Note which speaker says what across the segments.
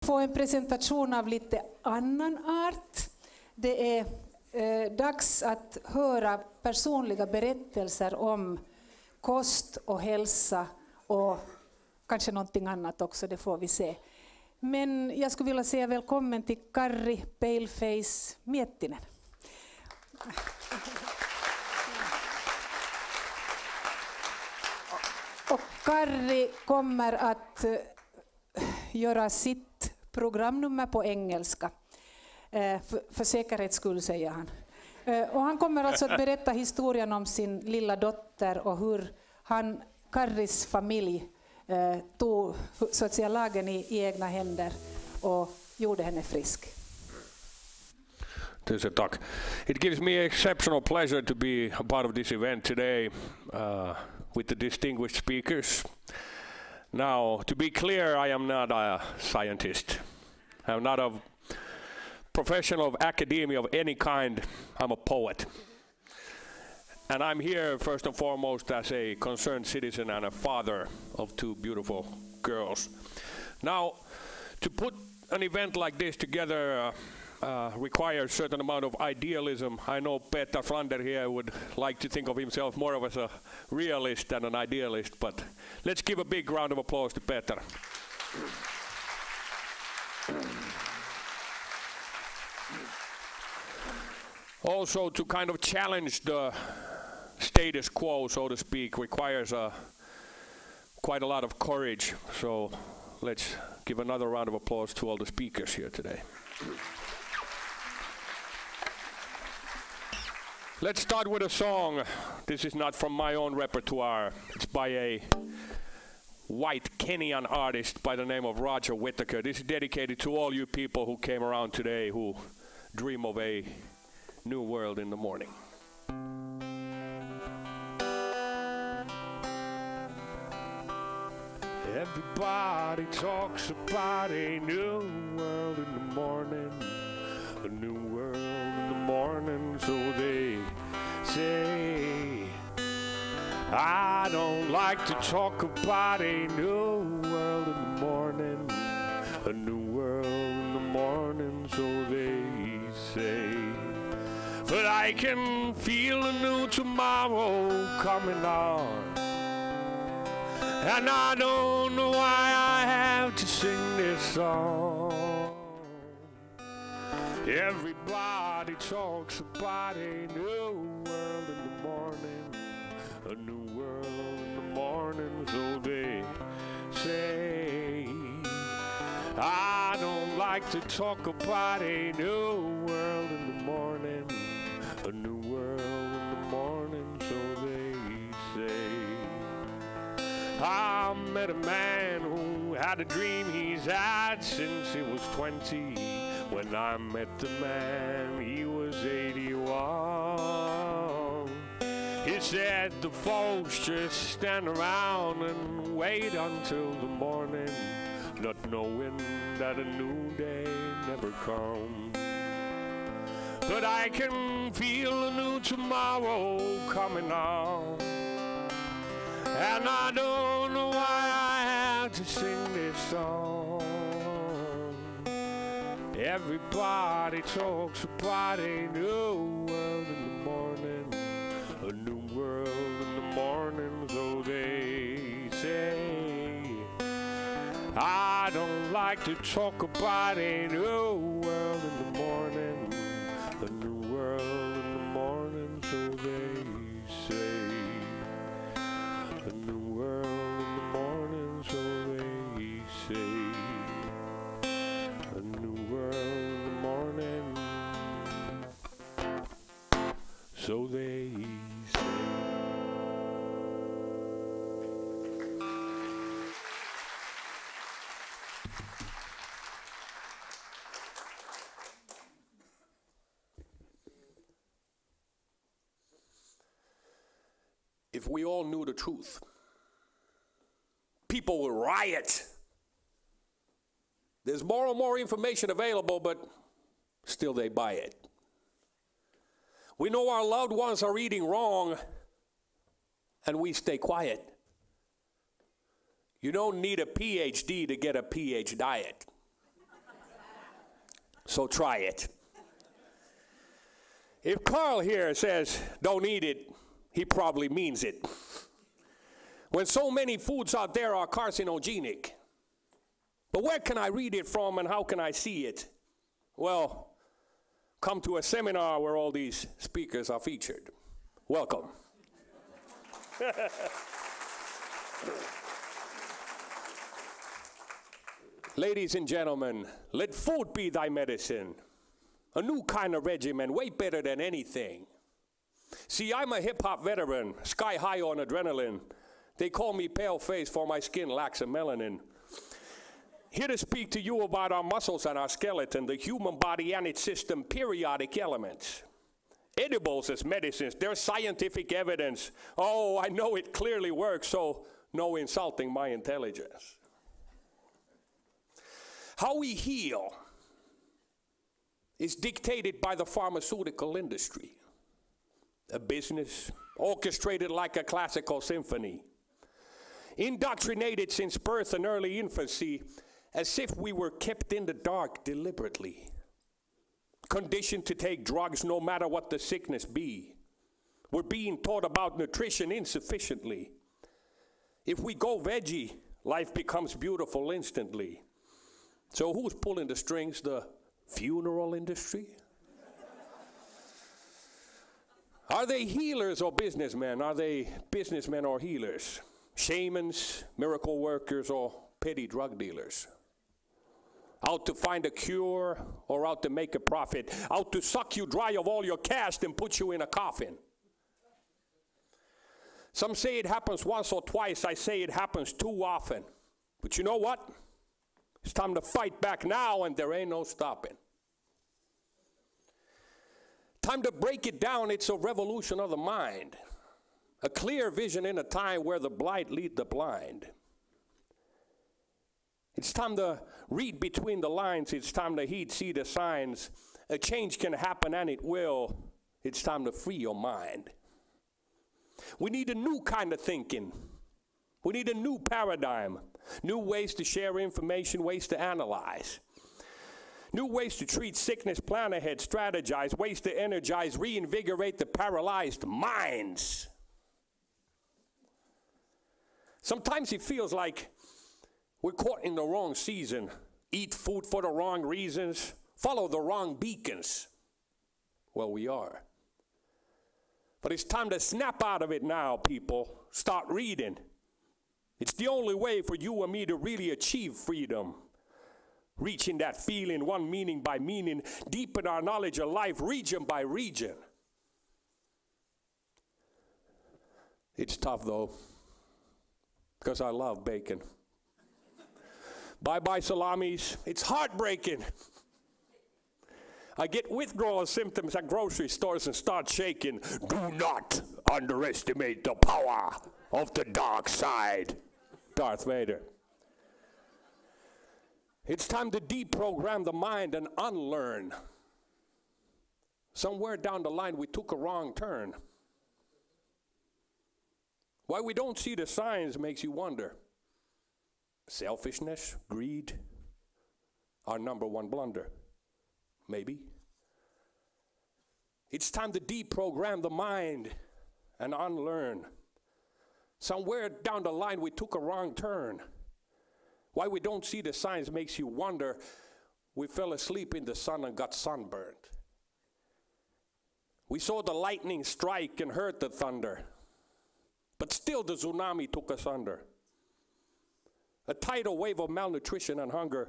Speaker 1: Få en presentation av lite annan art. Det är dags att höra personliga berättelser om kost och hälsa och kanske någonting annat också, det får vi se. Men jag skulle vilja säga välkommen till Karri, Paleface, Miettinen. Och Karri kommer att göra sitt programnummer på engelska. För säkerhets skull, säger han. Och han kommer alltså att berätta historien om sin lilla dotter och hur Karris familj tog så att säga lagen i egna händer och gjorde henne frisk.
Speaker 2: Tusen tack. It gives me exceptional pleasure to be a part of this event today with the distinguished speakers. Now, to be clear, I am not a scientist. I'm not a professional of academia of any kind. I'm a poet. And I'm here first and foremost as a concerned citizen and a father of two beautiful girls. Now, to put an event like this together requires a certain amount of idealism. I know Peter Flander here would like to think of himself more of as a realist than an idealist, but let's give a big round of applause to Peter. Also, to kind of challenge the status quo, so to speak, requires quite a lot of courage. So let's give another round of applause to all the speakers here today. Let's start with a song. This is not from my own repertoire. It's by a white Kenyan artist by the name of Roger Whittaker. This is dedicated to all you people who came around today who dream of a new world in the morning. Everybody talks about a new world in the morning, a new world in the morning, so they say. I don't like to talk about a new world in the morning, a new world in the morning, so they say. But I can feel a new tomorrow coming on, and I don't know why I have to sing this song. Everybody talks about a new world in the morning, a new world in the morning, so they say. I don't like to talk about a new world in the morning, a new world in the morning, so they say. I met a man who had a dream he's had since he was 20. When I met the man, he was 81. He said the folks just stand around and wait until the morning, not knowing that a new day never comes. But I can feel a new tomorrow coming on, and I don't know why I have to sing this song. Everybody talks about a new world in the morning, a new world in the morning, so they say. I don't like to talk about a new world in the morning, a new world in the morning, so they say. A new world in the morning, so they say. A new world in the morning, so they say. If we all knew the truth, people would riot. There's more and more information available, but still they buy it. We know our loved ones are eating wrong, and we stay quiet. You don't need a PhD to get a PH diet. So try it. If Carl here says don't eat it, he probably means it. When so many foods out there are carcinogenic. But where can I read it from and how can I see it? Well, come to a seminar where all these speakers are featured. Welcome. Ladies and gentlemen, let food be thy medicine. A new kind of regimen, way better than anything. See, I'm a hip-hop veteran, sky high on adrenaline. They call me Paleface for my skin lacks a melanin. Here to speak to you about our muscles and our skeleton, the human body and its system, periodic elements. Edibles as medicines, there's scientific evidence. Oh, I know it clearly works, so no insulting my intelligence. How we heal is dictated by the pharmaceutical industry. A business orchestrated like a classical symphony. Indoctrinated since birth and early infancy, as if we were kept in the dark deliberately. Conditioned to take drugs no matter what the sickness be. We're being taught about nutrition insufficiently. If we go veggie, life becomes beautiful instantly. So who's pulling the strings? The funeral industry? Are they healers or businessmen? Are they businessmen or healers? Shamans, miracle workers, or petty drug dealers? Out to find a cure or out to make a profit? Out to suck you dry of all your cash and put you in a coffin? Some say it happens once or twice. I say it happens too often. But you know what? It's time to fight back now, and there ain't no stopping. Time to break it down. It's a revolution of the mind. A clear vision in a time where the blind lead the blind. It's time to read between the lines. It's time to heed, see the signs. A change can happen, and it will. It's time to free your mind. We need a new kind of thinking. We need a new paradigm. New ways to share information, ways to analyze. New ways to treat sickness, plan ahead, strategize, ways to energize, reinvigorate the paralyzed minds. Sometimes it feels like we're caught in the wrong season. Eat food for the wrong reasons. Follow the wrong beacons. Well, we are. But it's time to snap out of it now, people. Start reading. It's the only way for you and me to really achieve freedom. Reaching that feeling, one meaning by meaning, deepen our knowledge of life, region by region. It's tough though, because I love bacon. Bye-bye salamis, it's heartbreaking. I get withdrawal symptoms at grocery stores and start shaking. Do not underestimate the power of the dark side. Darth Vader. It's time to deprogram the mind and unlearn. Somewhere down the line we took a wrong turn. Why we don't see the signs makes you wonder. Selfishness, greed, our number one blunder. Maybe. It's time to deprogram the mind and unlearn. Somewhere down the line we took a wrong turn. Why we don't see the signs makes you wonder. We fell asleep in the sun and got sunburned. We saw the lightning strike and heard the thunder. But still the tsunami took us under. A tidal wave of malnutrition and hunger.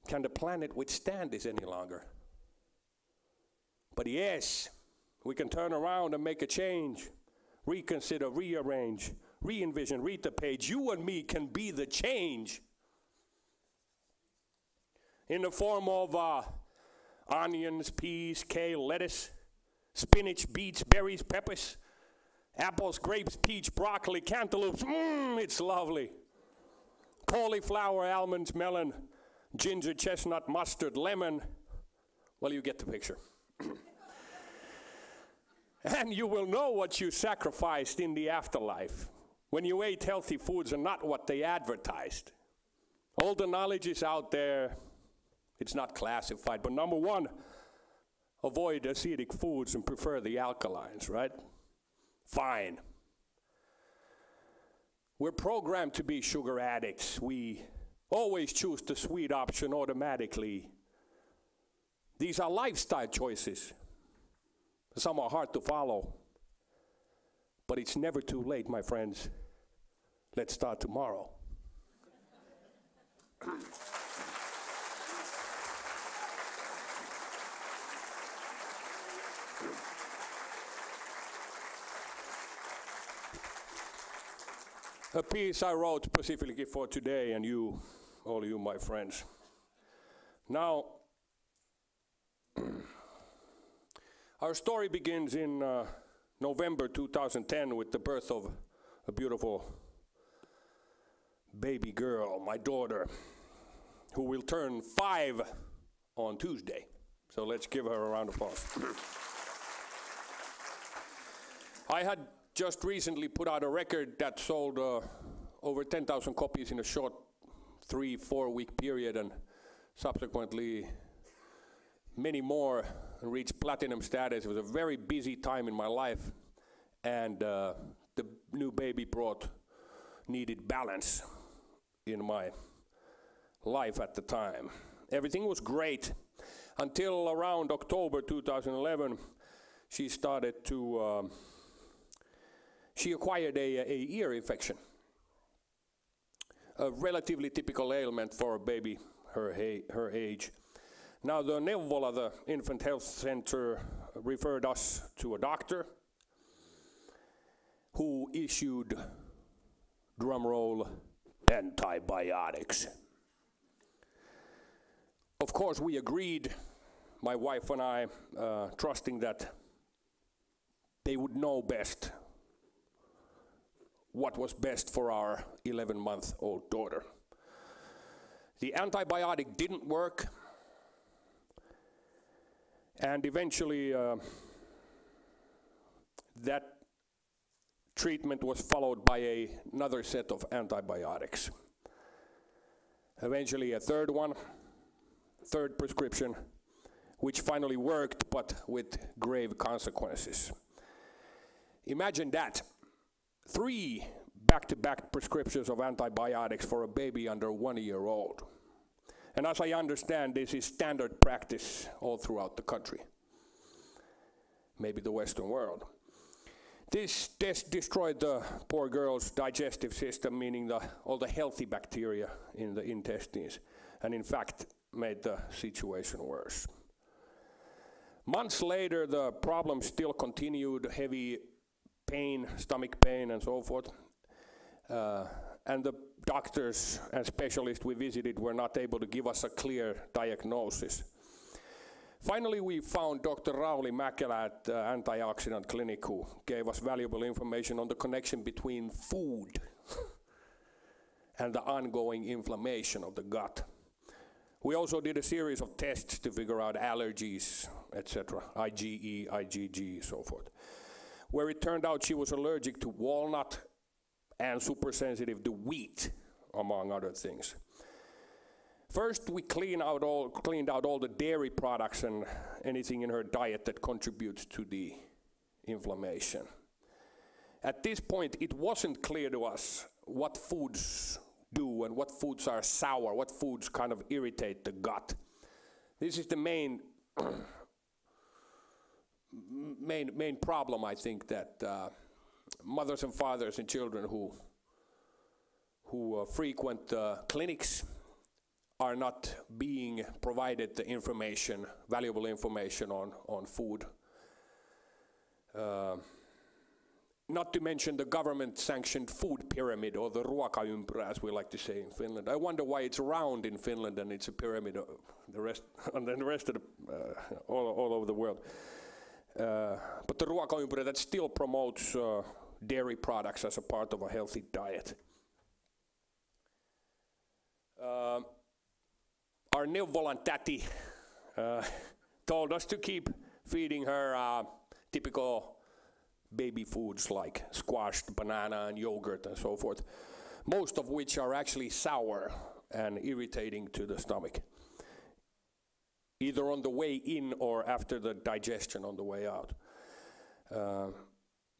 Speaker 2: Can the planet withstand this any longer? But yes, we can turn around and make a change. Reconsider, rearrange, re-envision, read the page. You and me can be the change. In the form of onions, peas, kale, lettuce, spinach, beets, berries, peppers, apples, grapes, peach, broccoli, cantaloupes. It's lovely. Cauliflower, almonds, melon, ginger, chestnut, mustard, lemon. Well, you get the picture. And you will know what you sacrificed in the afterlife when you ate healthy foods and not what they advertised. All the knowledge is out there. It's not classified, but number one, avoid acidic foods and prefer the alkalines, right? Fine. We're programmed to be sugar addicts. We always choose the sweet option automatically. These are lifestyle choices. Some are hard to follow, but it's never too late, my friends. Let's start tomorrow. A piece I wrote specifically for today and you, all you, my friends. Now, our story begins in November 2010 with the birth of a beautiful baby girl, my daughter, who will turn 5 on Tuesday. So let's give her a round of applause. I had just recently put out a record that sold over 10,000 copies in a short 3-4 week period, and subsequently many more reached platinum status. It was a very busy time in my life, and the new baby brought needed balance in my life at the time. Everything was great until around October 2011. She started to she acquired a ear infection, a relatively typical ailment for a baby her age. Now the Neuvola, the infant health center, referred us to a doctor who issued, drumroll, antibiotics. Of course we agreed, my wife and I, trusting that they would know best what was best for our 11-month-old daughter. The antibiotic didn't work, and eventually that treatment was followed by another set of antibiotics. Eventually a third prescription, which finally worked, but with grave consequences. Imagine that. 3 back-to-back prescriptions of antibiotics for a baby under 1 year old. And as I understand, this is standard practice all throughout the country, maybe the Western world. This destroyed the poor girl's digestive system, meaning all the healthy bacteria in the intestines, and in fact made the situation worse. Months later, the problem still continued, heavy pain, stomach pain and so forth. And the doctors and specialists we visited were not able to give us a clear diagnosis. Finally, we found Dr. Rauli Mäkelä at Antioxidant Clinic, who gave us valuable information on the connection between food and the ongoing inflammation of the gut. We also did a series of tests to figure out allergies, etc., IgE, IgG, so forth, where it turned out she was allergic to walnut and super sensitive to wheat, among other things. First, we cleaned out all the dairy products and anything in her diet that contributes to the inflammation. At this point, it wasn't clear to us what foods do and what foods are sour, what foods kind of irritate the gut. This is the main problem, I think, that mothers and fathers and children who frequent clinics are not being provided the information, valuable information on food. Not to mention the government-sanctioned food pyramid, or the ruokaympyrä, as we like to say in Finland. I wonder why it's round in Finland and it's a pyramid and then the rest of all over the world. But the ruokaympyrä that still promotes dairy products as a part of a healthy diet. Our Neuvolan täti told us to keep feeding her typical baby foods like squashed banana and yogurt and so forth, most of which are actually sour and irritating to the stomach. either on the way in or after the digestion on the way out.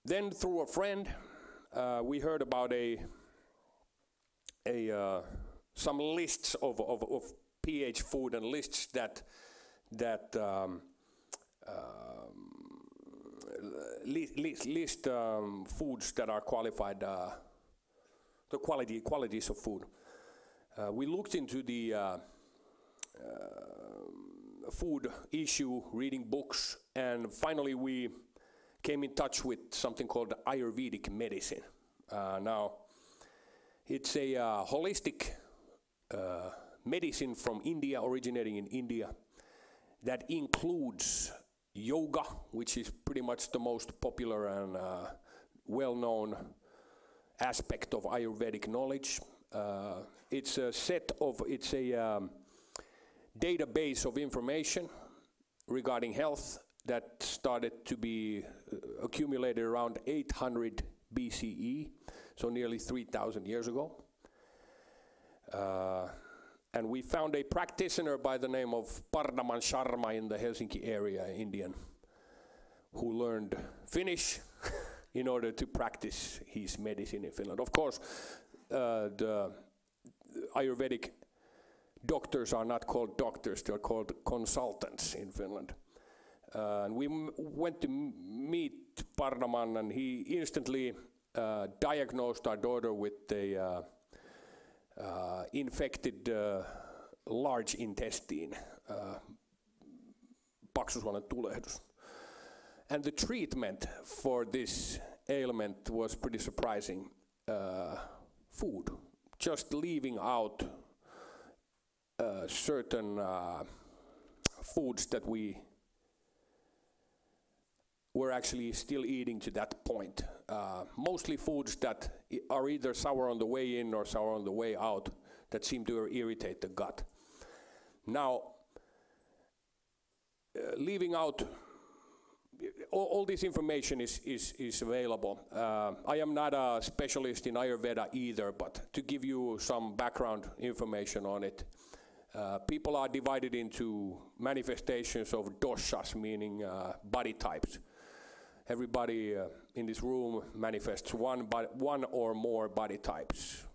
Speaker 2: Then through a friend, we heard about some lists of pH food and lists that list foods that are qualified, the qualities of food. We looked into the food issue, reading books, and finally we came in touch with something called Ayurvedic medicine. Now, it's a holistic medicine from India, originating in India, that includes yoga, which is pretty much the most popular and well-known aspect of Ayurvedic knowledge. It's a database of information regarding health that started to be accumulated around 800 BCE, so nearly 3,000 years ago. And we found a practitioner by the name of Pardaman Sharma in the Helsinki area, Indian, who learned Finnish in order to practice his medicine in Finland. Of course, the Ayurvedic doctors are not called doctors, they're called consultants in Finland. And we went to meet Pardaman, and he instantly diagnosed our daughter with a infected large intestine, paksusuolen tulehdus. And the treatment for this ailment was pretty surprising. Food, just leaving out certain foods that we were actually still eating to that point. Mostly foods that are either sour on the way in or sour on the way out, that seem to irritate the gut. Now, leaving out all this information is available. I am not a specialist in Ayurveda either, but to give you some background information on it, people are divided into manifestations of doshas, meaning body types. Everybody in this room manifests one or more body types: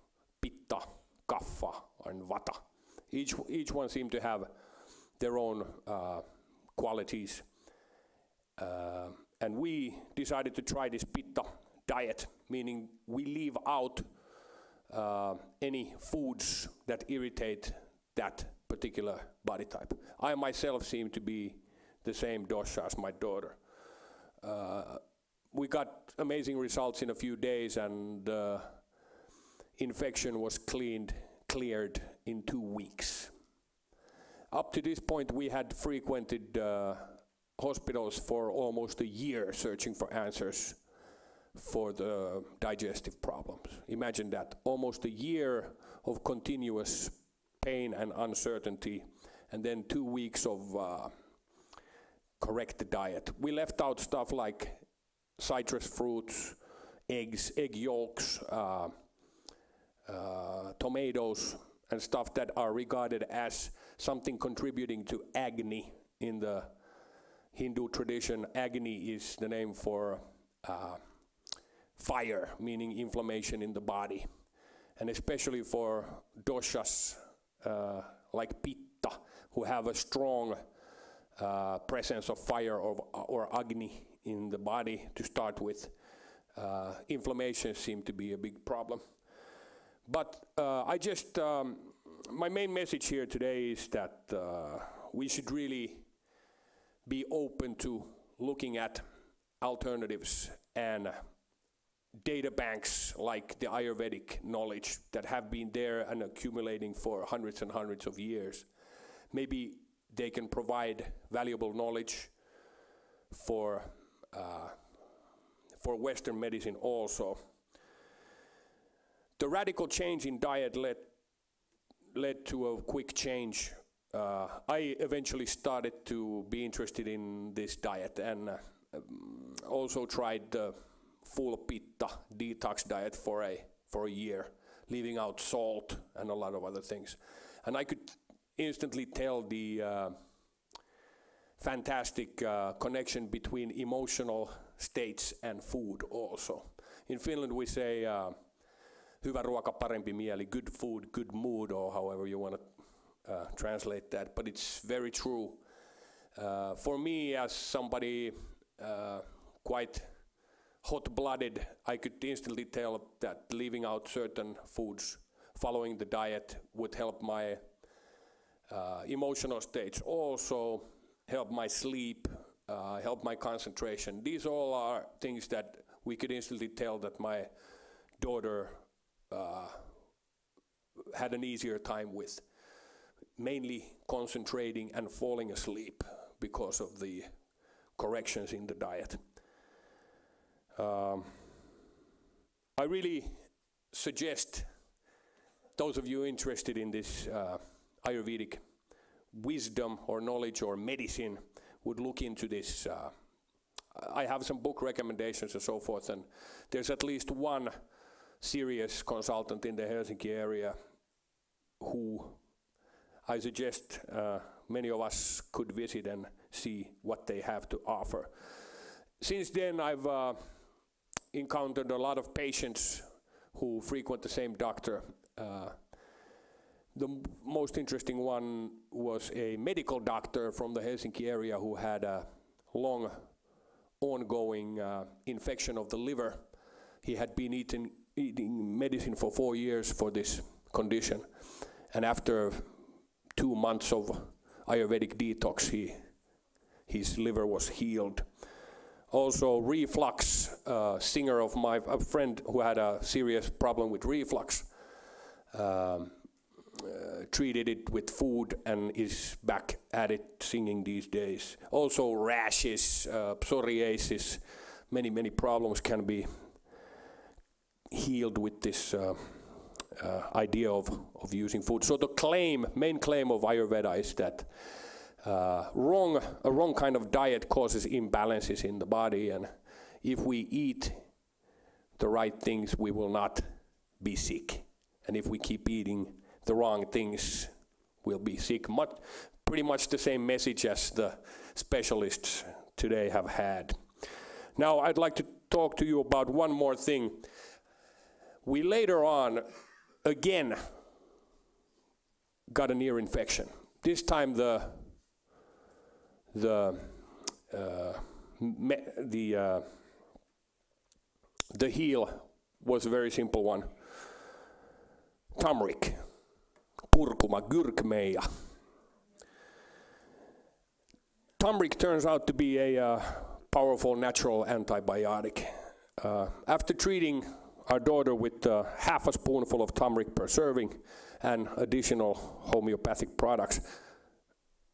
Speaker 2: pitta, kapha, and vata. Each one seems to have their own qualities. And we decided to try this pitta diet, meaning we leave out any foods that irritate that particular body type. I myself seem to be the same dosha as my daughter. We got amazing results in a few days, and infection was cleared in 2 weeks. Up to this point, we had frequented hospitals for almost a year searching for answers for the digestive problems. Imagine that, almost a year of continuous pain and uncertainty, and then 2 weeks of correct diet. We left out stuff like citrus fruits, eggs, egg yolks, tomatoes, and stuff that are regarded as something contributing to agni. In the Hindu tradition, agni is the name for fire, meaning inflammation in the body. And especially for doshas like pitta, who have a strong presence of fire or agni in the body to start with, inflammation seemed to be a big problem. But my main message here today is that we should really be open to looking at alternatives and data banks like the Ayurvedic knowledge that have been there and accumulating for hundreds and hundreds of years. Maybe they can provide valuable knowledge for Western medicine also. The radical change in diet led to a quick change. I eventually started to be interested in this diet, and also tried the full pitta detox diet for a year, leaving out salt and a lot of other things. And I could instantly tell the fantastic connection between emotional states and food also. In Finland we say hyvä ruoka, parempi mieli, good food, good mood, or however you want to translate that, but it's very true. For me, as somebody quite hot-blooded, I could instantly tell that leaving out certain foods, following the diet, would help my emotional states, also help my sleep, help my concentration. These all are things that we could instantly tell that my daughter had an easier time with, mainly concentrating and falling asleep because of the corrections in the diet. I really suggest those of you interested in this Ayurvedic wisdom or knowledge or medicine would look into this. I have some book recommendations and so forth, and there's at least one serious consultant in the Helsinki area who I suggest many of us could visit and see what they have to offer. Since then I've encountered a lot of patients who frequent the same doctor. The most interesting one was a medical doctor from the Helsinki area who had a long ongoing infection of the liver. He had been eating medicine for 4 years for this condition, and after 2 months of Ayurvedic detox his liver was healed. Also reflux, singer of a friend who had a serious problem with reflux, treated it with food and is back at it singing these days. Also rashes, psoriasis, many problems can be healed with this idea of using food. So the main claim of Ayurveda is that a wrong kind of diet causes imbalances in the body, and if we eat the right things we will not be sick, and if we keep eating the wrong things we'll be sick. Pretty much the same message as the specialists today have had. Now I'd like to talk to you about one more thing. We later on again got an ear infection. This time the heel was a very simple one. Turmeric, kurkuma, gurkmeja. Turmeric turns out to be a powerful natural antibiotic. After treating our daughter with half a spoonful of turmeric per serving and additional homeopathic products,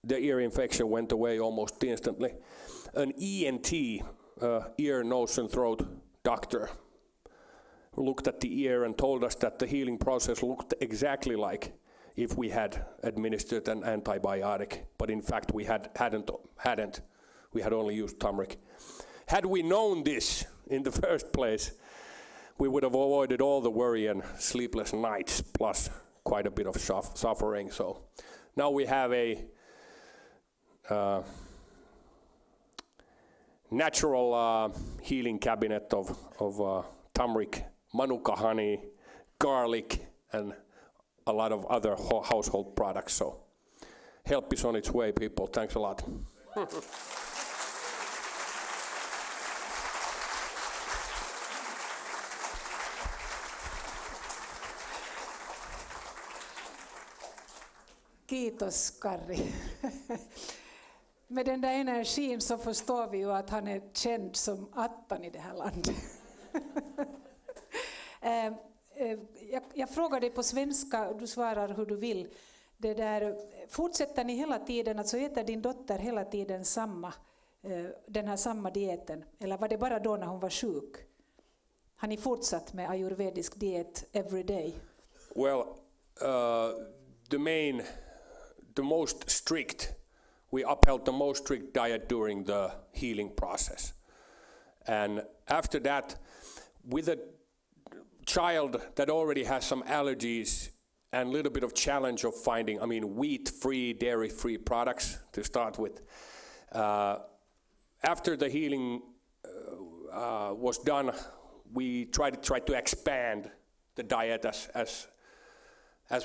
Speaker 2: the ear infection went away almost instantly. An ENT, ear, nose and throat doctor, looked at the ear and told us that the healing process looked exactly like if we had administered an antibiotic, but in fact we hadn't. We had only used turmeric. Had we known this in the first place, we would have avoided all the worry and sleepless nights, plus quite a bit of suffering. So now we have a natural healing cabinet of turmeric, manuka honey, garlic, and a lot of other household products. So help is on its way, people. Thanks a lot.
Speaker 1: Kiitos, Karri. Med den där energin så förstår vi ju att han är känd som attan i det här landet. Jag frågar dig på svenska, du svarar hur du vill. Det där, fortsätter ni hela tiden, alltså äter din dotter hela tiden den här samma dieten? Eller var det bara då när hon var sjuk? Har ni fortsatt med ayurvedisk diet every day?
Speaker 2: Well, the most strict, we upheld the most strict diet during the healing process. And after that, with a child that already has some allergies and a little bit of challenge of finding, wheat-free, dairy-free products to start with, After the healing was done, we tried to expand the diet as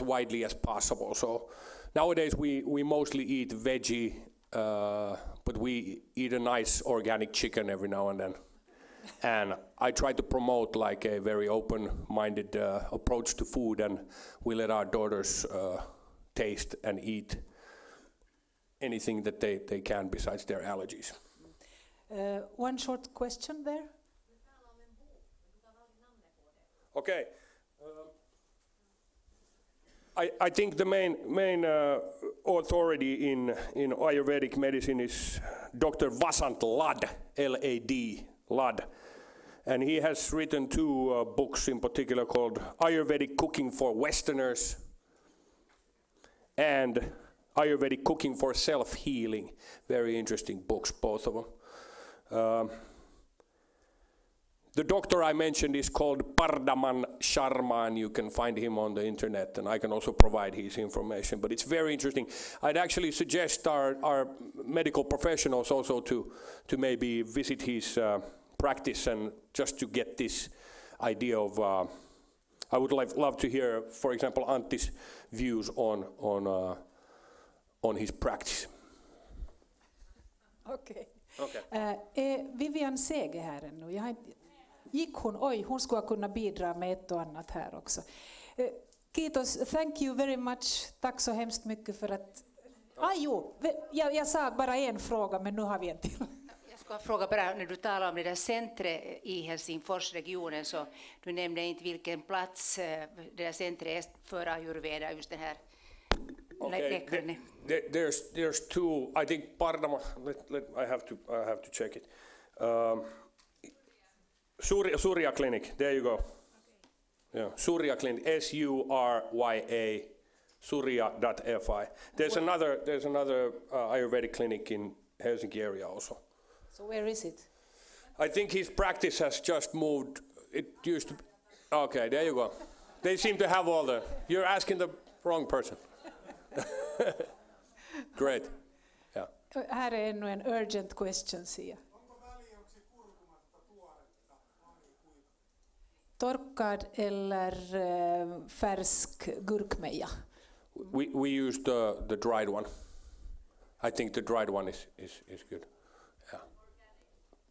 Speaker 2: widely as possible. So nowadays we mostly eat veggie, but we eat a nice organic chicken every now and then. And I try to promote like a very open-minded approach to food, and we let our daughters taste and eat anything that they can besides their allergies.
Speaker 1: One short question there.
Speaker 2: Okay. I think the main authority in Ayurvedic medicine is Dr. Vasant Lad, L-A-D, Lad. And he has written 2 books in particular called Ayurvedic Cooking for Westerners and Ayurvedic Cooking for Self-Healing. Very interesting books, both of them. The doctor I mentioned is called Pardaman Sharma, and you can find him on the internet, and I can also provide his information, but it's very interesting. I'd actually suggest our medical professionals also to maybe visit his practice, and just to get this idea of, I would love to hear, for example, Antti's views on his practice.
Speaker 1: Okej. Vivian Seger här ännu? Gick hon? Oj, hon skulle kunna bidra med ett och annat här också. Kiitos, thank you very much. Tack så hemskt mycket för att... jag sa bara en fråga, men nu har vi en till.
Speaker 3: Jag ska fråga bara, när du talar om det där centret i Helsingforsregionen, så du nämnde inte vilken plats det där centret är för ayurveda, just den här läkaren.
Speaker 2: There's 2, I think Pardaman, I have to check it. Surya Clinic, there you go. Okay. Yeah, Surya Clinic, S-U-R-Y-A, surya.fi. There's another Ayurvedic clinic in Helsinki area also.
Speaker 1: So where is it?
Speaker 2: I think his practice has just moved. It used to. Okay, there you go. They seem to have all the. You're asking the wrong person. Great. Yeah.
Speaker 1: Här är ännu en urgent question, Sia. Torkad eller färsk gurkmeja?
Speaker 2: We use the dried one. I think the dried one is good. Yeah.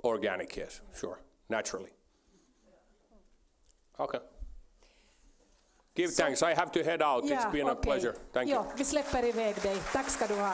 Speaker 2: Organic, yes, sure. Naturally. Okay. Give thanks. I have to head out. It's been a pleasure. Thank you.
Speaker 1: Vi släpper iväg dig. Tack ska du ha.